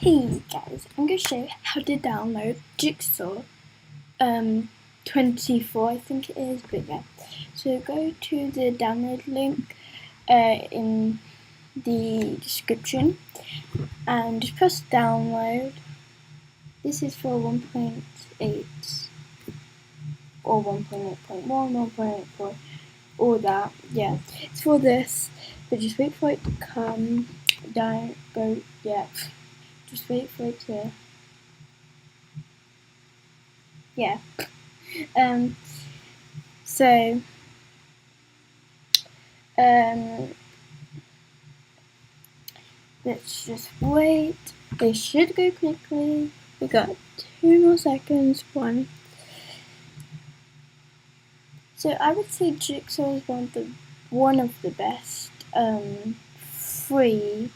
Hey guys, I'm going to show you how to download Jigsaw 24 I think it is, but yeah. So go to the download link in the description and just press download. This is for 1.8 or 1.8.1, 1.84, all that, yeah. It's for this, but just wait for it to come. Don't go yet. Just wait for it to, yeah. So let's just wait. It should go quickly. We got 2 more seconds. So I would say Jigsaw is one of the best free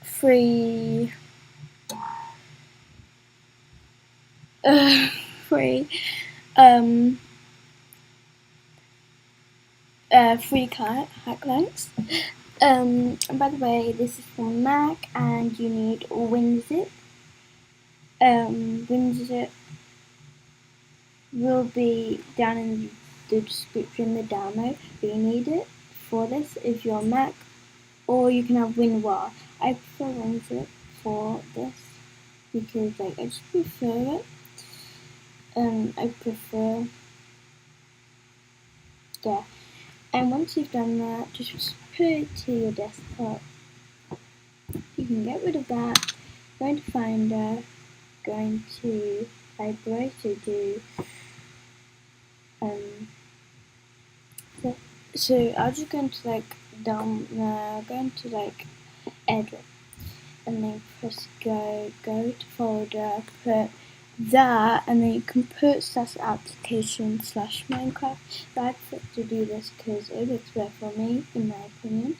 free free hack links. And by the way, this is for Mac, and you need WinZip. WinZip will be down in the description, the download, but you need it for this if you're Mac, or you can have WinRAR. I prefer WinZip for this because I just prefer it. Yeah. And once you've done that, just put it to your desktop. You can get rid of that. Going to Finder, going to Library to do. So I'm just going to edit, and then press go to folder, put that, and then you can put / application / Minecraft. But I prefer to do this because it looks better for me, in my opinion.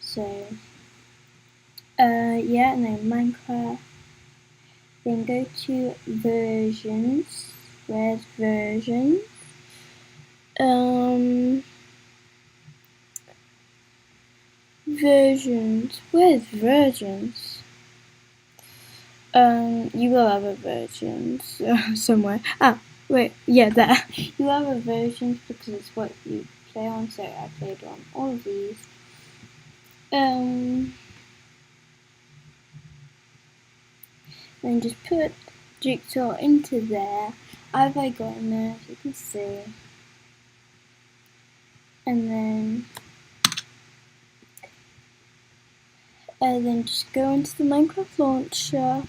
So yeah, and then Minecraft. Then go to versions. Where's versions? Versions. Where's versions? You will have a versions somewhere. Ah, wait, yeah, there. You have a versions because it's what you play on. So I played on all of these. Then just put Jigsaw into there. I've got in there, as you can see. And then just go into the Minecraft launcher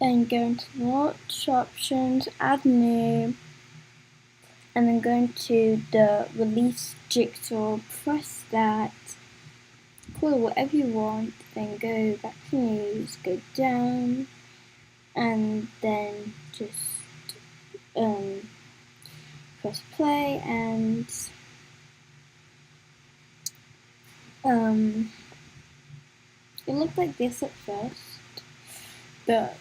and go into the launch options, add new, and then go into the release Jigsaw, press that, call it whatever you want, then go back to news, go down, and then just press play, and it looked like this at first, but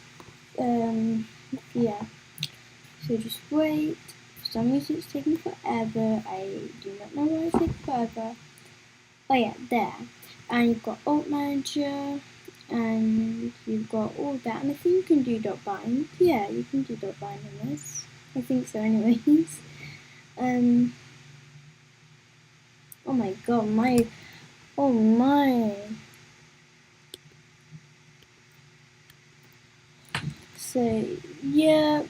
yeah, so just wait. For some reason it's taking forever. I do not know why it's taking forever. Oh yeah, there. And you've got Alt Manager, and you've got all that, and I think you can do .bind. Yeah, you can do .bind on this. I think so anyways. Oh my god, oh my. So yeah,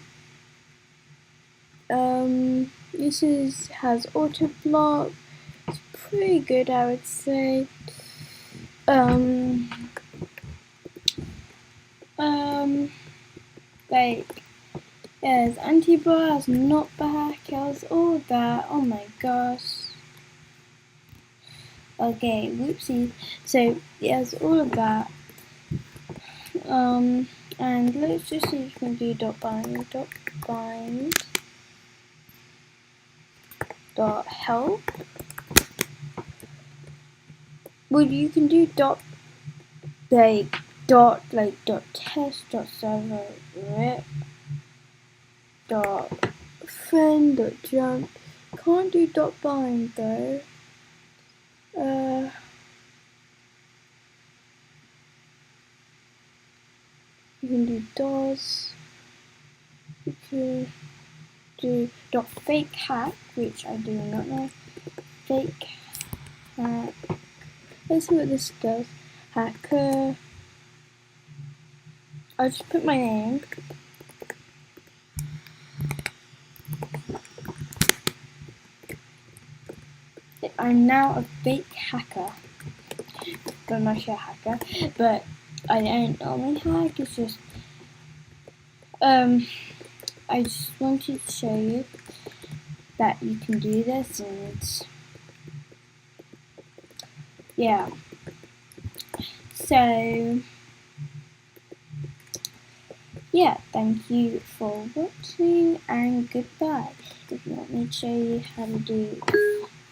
this has auto block. It's pretty good, I would say. Like, there's anti-bars, knockback, has all that. Oh my gosh. Okay, whoopsie. So it has all of that. And let's just see if we can do .bind .help. Well, you can do .test .server rip .friend .jump can't do dot bind though. You can do DOS. You can do dot fake hack, which I do not know. Fake hack. Let's see what this does. Hacker. I'll just put my name. I'm now a fake hacker. But I'm actually a hacker. But I don't normally hack. It's just I just wanted to show you that you can do this, and yeah. So yeah, thank you for watching and goodbye. If you want me to show you how to do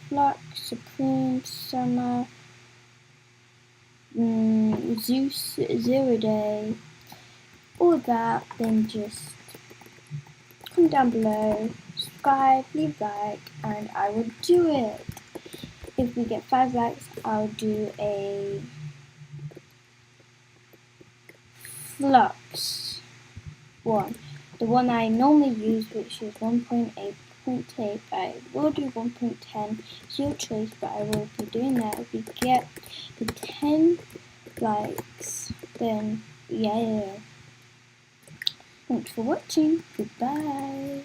Flux, Supreme, Summer, Zeus, 0 Day, all that, then just comment down below, subscribe, leave a like, and I will do it. If we get 5 likes, I'll do a Flux one. The one I normally use, which is 1.8.8. I will do 1.10. It's your choice, but I will be doing that. If we get the 10 likes, then yeah. Thanks for watching. Goodbye.